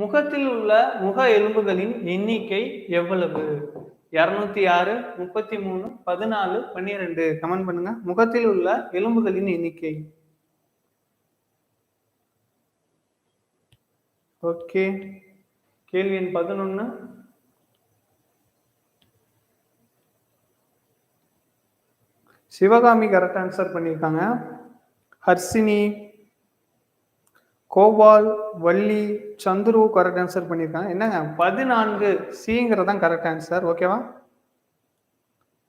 முகத்தில் உள்ள முக எலும்புகளின் எண்ணிக்கை எவ்வளவு? 206, 33, 14, 12. கமெண்ட் பண்ணுங்க. முகத்தில் உள்ள எலும்புகளின் எண்ணிக்கை. ஓகே. கேள்வி எண் 11. சிவகாமி கரெக்ட் ஆன்சர் பண்ணியிருக்காங்க. ஹர்ஷினி, கோபால், வள்ளி, சந்துரு கரெக்ட் ஆன்சர் பண்ணியிருக்காங்க. என்னங்க 14 சிங்கிறதான் கரெக்ட் ஆன்சர். ஓகேவா?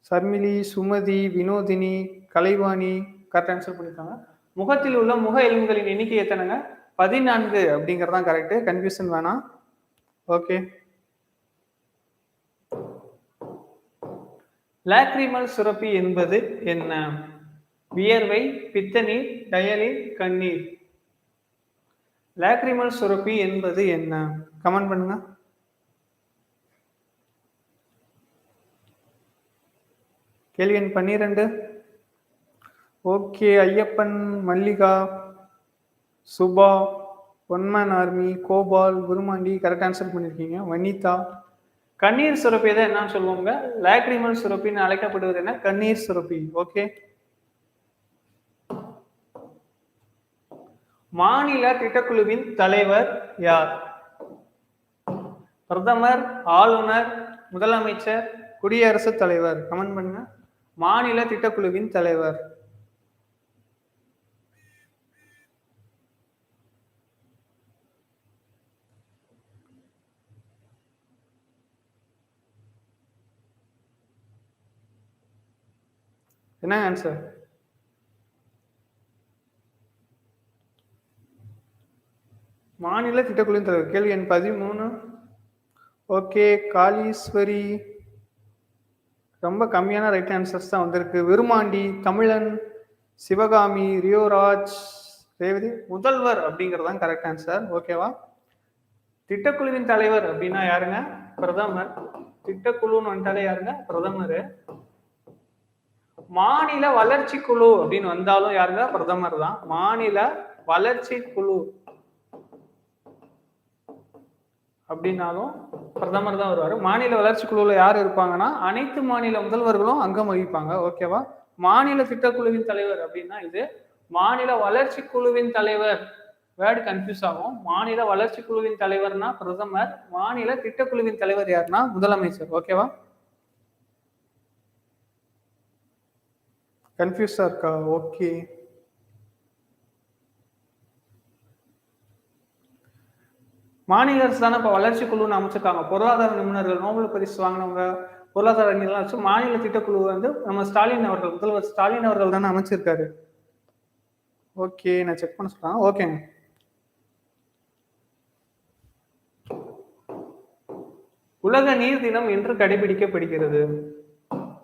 சர்மிளி, சுமதி, வினோதினி, கலைவாணி கரெக்ட் ஆன்சர் பண்ணியிருக்காங்க. முகத்தில் உள்ள முக எலும்புகளின் எண்ணிக்கை எத்தனைங்க? 14 அப்படிங்கிறதான் கரெக்ட். கன்ஃபியூஷன் வேணாம். ஓகே. லாக்ரிமல் சுரப்பி என்பது என்ன? வியர்வை, பித்தநீர், டயலின், கண்ணீர். லாக்ரிமல் சுரப்பி என்பது என்ன? கமெண்ட் பண்ணுங்க. கேள்வி எண் 12. Okay. Ayyappan, Mallika, Subha, one man army, Gopal, Kurumandi correct answer பண்ணியிருக்கீங்க. வனிதா. கண்ணீர் சுரப்பி தான் என்னன்னு சொல்லுவாங்க? லாக்ரிமல் சுரப்பின்னு அழைக்கப்படுவது என்ன? கண்ணீர் சுரப்பி. ஓகே. மாநில திட்டக்குழுவின் தலைவர் யார்? பிரதமர், ஆளுநர், முதலமைச்சர், குடியரசுத் தலைவர். கமெண்ட் பண்ணுங்க. மாநில திட்டக்குழுவின் தலைவர். என்ன ஆன்சர்? மாநில திட்டக்குழுவின் தலைவர். கேள்வி எண் 13. ஓகே. காளீஸ்வரி, ரொம்ப கம்மியான ரைட் ஆன்சர்ஸ் தான் வந்திருக்கு. விருமாண்டி, தமிழன், சிவகாமி, ரியோராஜ், ரேவதி. முதல்வர் அப்படிங்கிறதான் கரெக்ட் ஆன்சர். ஓகேவா? திட்டக்குழுவின் தலைவர் அப்படின்னா யாருங்க? பிரதமர். திட்டக்குழுன்னு வந்துட்டாலே யாருங்க? பிரதமர். மாநில வளர்ச்சி குழு அப்படின்னு வந்தாலும் யாருங்க? பிரதமர் தான். மாநில வளர்ச்சி குழு அப்படின்னாலும் பிரதமர் தான் வருவாரு. மாநில வளர்ச்சி குழுவில் யார் இருப்பாங்கன்னா அனைத்து மாநில முதல்வர்களும் அங்கம் வகிப்பாங்க. ஓகேவா? மாநில திட்டக்குழுவின் தலைவர் அப்படின்னா இது. மாநில வளர்ச்சி குழுவின் தலைவர் வேர்டு கன்ஃபியூஸ் ஆகும். மாநில வளர்ச்சி குழுவின் தலைவர்னா பிரதமர். மாநில திட்டக்குழுவின் தலைவர் யாருன்னா முதலமைச்சர். ஓகேவா? கன்ஃபியூஸா இருக்கா? ஓகே. மாநில அரசு தானே இப்போ வளர்ச்சி குழுன்னு அமைச்சிருக்காங்க. பொருளாதார நிபுணர்கள், நோபல் பரிசு வாங்கினவங்க, பொருளாதார அறிஞர்கள்லாம் வச்சு மாநில திட்டக்குழு வந்து நம்ம ஸ்டாலின் அவர்கள், முதல்வர் ஸ்டாலின் அவர்கள் தானே அமைச்சிருக்காரு. ஓகே. நான் செக் பண்ண சொல்றேன். ஓகேங்க. உலக நீர் தினம் என்று கடைபிடிக்கப்படுகிறது.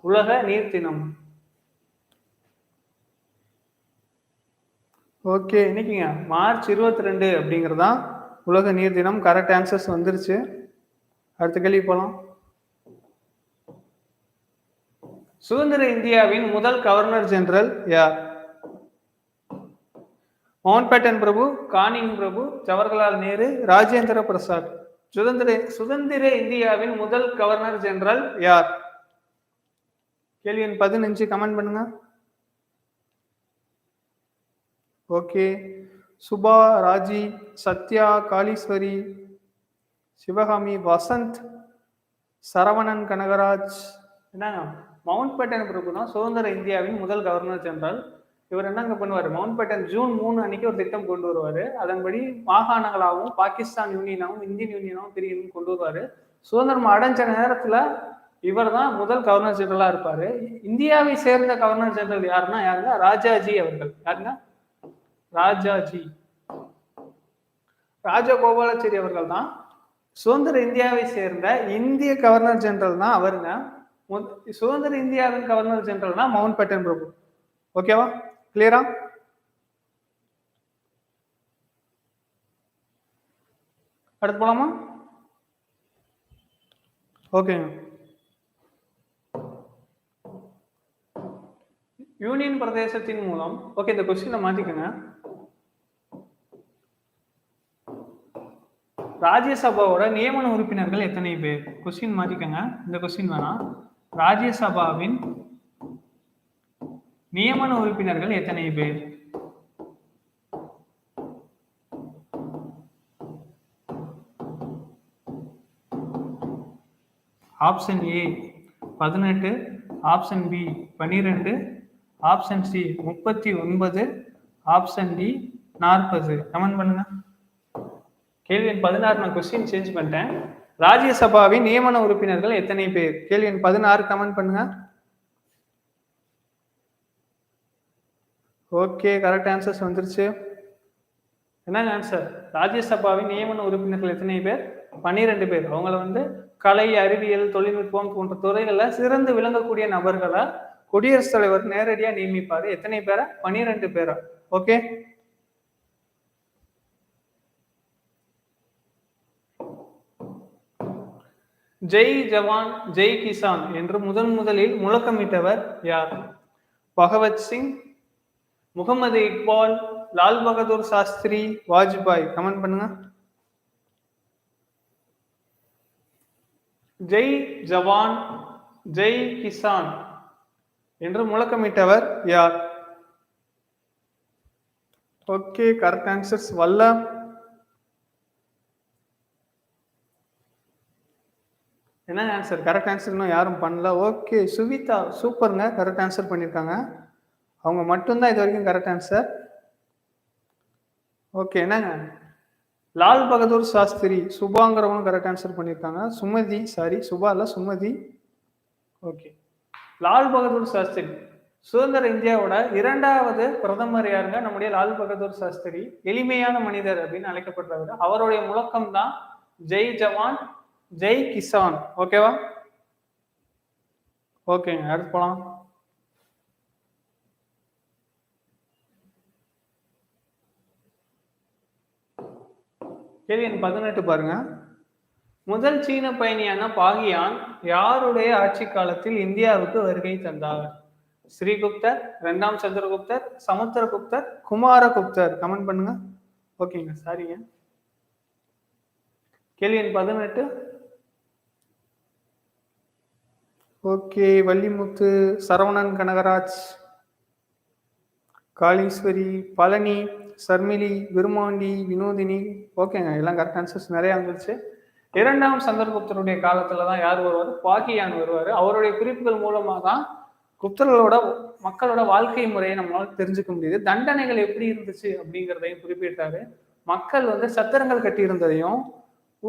உலக நீர் தினம். ஓகே. இன்னைக்குங்க மார்ச் 22 அப்படிங்கிறதான் உலக நீர் தினம். கரெக்ட் ஆன்சர்ஸ் வந்துருச்சு. அடுத்த கேள்வி போலாம். சுதந்திர இந்தியாவின் முதல் கவர்னர் ஜெனரல் யார்? மவுண்ட்பேட்டன் பிரபு, கானிங் பிரபு, ஜவஹர்லால் நேரு, ராஜேந்திர பிரசாத். சுதந்திர இந்தியாவின் முதல் கவர்னர் ஜெனரல் யார்? கேள்வி எண் 15. கமெண்ட் பண்ணுங்க. ஓகே. சுபா, ராஜி, சத்யா, காளீஸ்வரி, சிவகாமி, வசந்த், சரவணன், கனகராஜ். என்னங்க மவுண்ட் பேட்டன் பிரபு தான் சுதந்திர இந்தியாவின் முதல் கவர்னர் ஜெனரல். இவர் என்னங்க பண்ணுவார்? மவுண்ட் பேட்டன் ஜூன் 3 அன்னைக்கு ஒரு திட்டம் கொண்டு வருவாரு. அதன்படி மாகாணங்களாகவும் பாகிஸ்தான் யூனியனாகவும் இந்தியன் யூனியனாகவும் பிரிக்கணும்னு கொண்டு வருவாரு. சுதந்திரம் அடைஞ்ச நேரத்துல இவர் தான் முதல் கவர்னர் ஜெனரலா இருப்பாரு. இந்தியாவை சேர்ந்த கவர்னர் ஜெனரல் யாருன்னா யாருங்க? ராஜாஜி அவர்கள். யாருங்க? ராஜாஜி. ராஜகோபாலாச்சாரி அவர்கள் தான் சுதந்திர இந்தியாவை சேர்ந்த இந்திய கவர்னர் ஜெனரல் தான் அவருங்க. சுதந்திர இந்தியாவின் கவர்னர் ஜெனரல் தான் மவுண்ட் பேட்டன் பிரபு. ஓகேவா? கிளியரா? அடுத்து போலாமா? ஓகேங்க. யூனியன் பிரதேசத்தின் மூலம், ஓகே இந்த கொஸ்டினை மாத்திக்கங்க. ராஜ்யசபாவோட நியமன உறுப்பினர்கள் எத்தனை பேர்? கொஸ்டின் மாத்திக்கங்க, இந்த கொஸ்டின் வேணாம். ராஜ்யசபாவின் நியமன உறுப்பினர்கள் எத்தனை பேர்? Option A 18, option B 12, option C 39, option D 40. Comment பண்ணுங்க. கேள்வி எண் 16 நான் கொஸ்டின் சேஞ்ச் பண்ணிட்டேன். ராஜ்யசபாவின் நியமன உறுப்பினர்கள் எத்தனை பேர்? கேள்வி எண் 16 கமெண்ட் பண்ணுங்க. ஓகே, கரெக்ட் ஆன்சர்ஸ் வந்துருச்சு. என்னங்க ஆன்சர்? ராஜ்யசபாவின் நியமன உறுப்பினர்கள் எத்தனை பேர்? 12 பேர். அவங்கள கலை, அறிவியல், தொழில்நுட்பம் போன்ற துறைகளில் சிறந்து விளங்கக்கூடிய நபர்களை குடியரசுத் தலைவர் நேரடியா நியமிப்பாரு. எத்தனை பேரா? 12 பேரா. ஓகே, ஜெய் ஜவான் ஜெய் கிசான் என்று முதலில் முழக்கமிட்டவர் யார்? பகவத் சிங், முகமது இக்பால், லால் பகதூர் சாஸ்திரி, வாஜ்பாய். கமெண்ட் பண்ணுங்க. ஜெய் ஜவான் ஜெய் கிசான் என்று முழக்கமிட்டவர் யார்? ஓகே, கரெக்ட் ஆன்சர்ஸ் வல்ல. என்ன ஆன்சர்? கரெக்ட் ஆன்சர் இன்னும் யாரும் பண்ணல. ஓகே, சுவிதா சூப்பருங்க, கரெக்ட் ஆன்சர் பண்ணியிருக்காங்க. அவங்க மட்டும்தான் இது வரைக்கும் கரெக்ட் ஆன்சர். ஓகே, என்னங்க? லால் பகதூர் சாஸ்திரி, சுபாங்கிறவங்க கரெக்ட் ஆன்சர் பண்ணியிருக்காங்க. சுமதி, சாரி சுபா இல்ல, சுமதி. ஓகே, லால் பகதூர் சாஸ்திரி சுதந்திர இந்தியாவோட 2வது பிரதமர் யாருங்க? நம்முடைய லால் பகதூர் சாஸ்திரி. எளிமையான மனிதர் அப்படின்னு அழைக்கப்படுறவர். அவருடைய முழக்கம் தான் ஜெய் ஜவான் ஜெய் கிசான். ஓகேவா? ஓகேங்க, அடுத்து போலாம். கேள்வி எண் 18 பாருங்க. முதல் சீன பயணியான பாகியான் யாருடைய ஆட்சி காலத்தில் இந்தியாவுக்கு வருகை தந்தார்? ஸ்ரீகுப்தர், 2ஆம் சந்திரகுப்தர், சமுத்திரகுப்தர், குமாரகுப்தர். கமெண்ட் பண்ணுங்க. ஓகேங்க, சாரிங்க. கேள்வி எண் 18. ஓகே, வள்ளிமுத்து, சரவணன் கனகராஜ், காளீஸ்வரி, பழனி, சர்மிலி, விருமாண்டி, வினோதினி. ஓகேங்க, எல்லாம் கரெக்ட் ஆன்சர்ஸ் நிறைய வந்துருச்சு. 2ஆம் சந்திரகுப்தருடைய காலத்துல தான் யார் வருவார்? பாகியான் வருவார். அவருடைய குறிப்புகள் மூலமா தான் குப்தர்களோட மக்களோட வாழ்க்கை முறையை நம்மளால தெரிஞ்சுக்க முடியுது. தண்டனைகள் எப்படி இருந்துச்சு அப்படிங்கிறதையும் குறிப்பிட்டாரு. மக்கள் சத்திரங்கள் கட்டி இருந்ததையும்,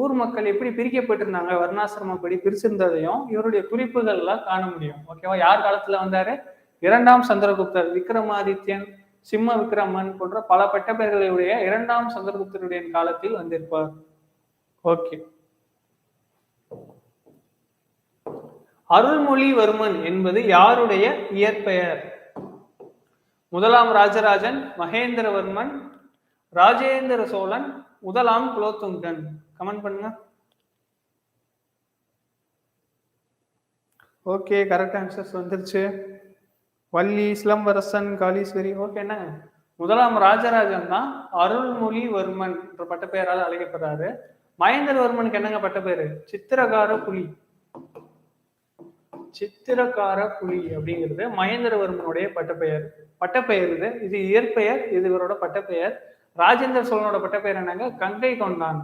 ஊர் மக்கள் எப்படி பிரிக்கப்பட்டிருந்தாங்க, வர்ணாசிரமப்படி பிரிச்சிருந்ததையும் இவருடைய குறிப்புகள்ல காண முடியும். ஓகேவா? யார் காலத்துல வந்தாரு? 2ஆம் சந்திரகுப்தர். விக்ரமாதித்யன், சிம்ம விக்ரமன் போன்ற பல பட்டப்பெயர்களுடைய 2ஆம் சந்திரகுப்தருடைய காலத்தில் வந்திருப்பார். ஓகே, அருள்மொழிவர்மன் என்பது யாருடைய இயற்பெயர்? 1ஆம் ராஜராஜன், மகேந்திரவர்மன், ராஜேந்திர சோழன், 1ஆம் குலோத்துங்கன். கமெண்ட் பண்ணுங்க. ஓகே, கரெக்ட் ஆன்சர்ஸ் வந்துருச்சு. வள்ளி, சிலம்பரசன், காளீஸ்வரி. ஓகே, என்ன? 1ஆம் ராஜராஜன் தான் அருள்மொழிவர்மன் என்ற பட்டப்பெயரால் அழைக்கப்படுறாரு. மகேந்திரவர்மனுக்கு என்னங்க பட்டப்பெயரு? சித்திரகார புலி. சித்திரகார புலி அப்படிங்கிறது மகேந்திரவர்மனுடைய பட்டப்பெயர். இது இயற்பெயர், இது இவரோட பட்டப்பெயர். ராஜேந்திர சோழனோட பட்டப்பெயர் என்னங்க? கங்கை கொண்டான்.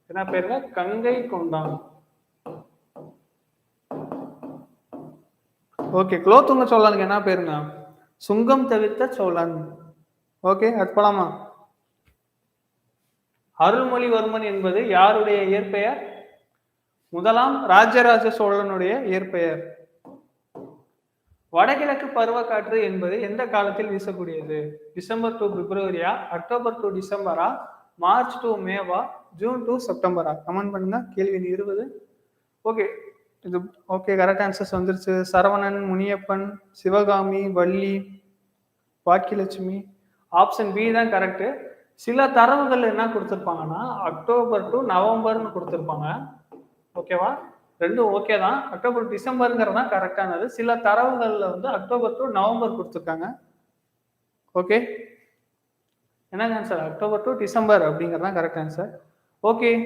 என்ன பேருங்க? கங்கை கொண்டான். ஓகே, குலோத்துங்க சோழனுக்கு என்ன பேருங்க? சுங்கம் தவிர்த்த சோழன். ஓகே, அது போலாமா? அருள்மொழிவர்மன் என்பது யாருடைய இயற்பெயர்? 1ஆம் ராஜராஜ சோழனுடைய இயற்பெயர். வடகிழக்கு பருவக்காற்று என்பது எந்த காலத்தில் வீசக்கூடியது? டிசம்பர் டு பிப்ரவரியா, அக்டோபர் டு டிசம்பரா, மார்ச் டு மேவா, ஜூன் டு செப்டம்பரா? கமெண்ட் பண்ணுங்க. கேள்வி 20. ஓகே, இது ஓகே, கரெக்ட் ஆன்சர்ஸ் வந்துருச்சு. சரவணன், முனியப்பன், சிவகாமி, வள்ளி, பாக்கியலட்சுமி. ஆப்ஷன் பி தான் கரெக்ட். சில தரவுகள் என்ன கொடுத்துருப்பாங்கன்னா அக்டோபர் டு நவம்பர்னு கொடுத்துருப்பாங்க. ஓகேவா? ரெண்டும் ஓகே தான். அக்டோபர் டிசம்பருங்கிறது தான் கரெக்டானது. சில தரவுகள்ல அக்டோபர் டு நவம்பர் கொடுத்துருக்காங்க. ஓகே, என்னங்க ஆன்சர்? அக்டோபர் டு டிசம்பர் அப்படிங்கிறது தான் கரெக்ட் ஆன்சர். ஓகே.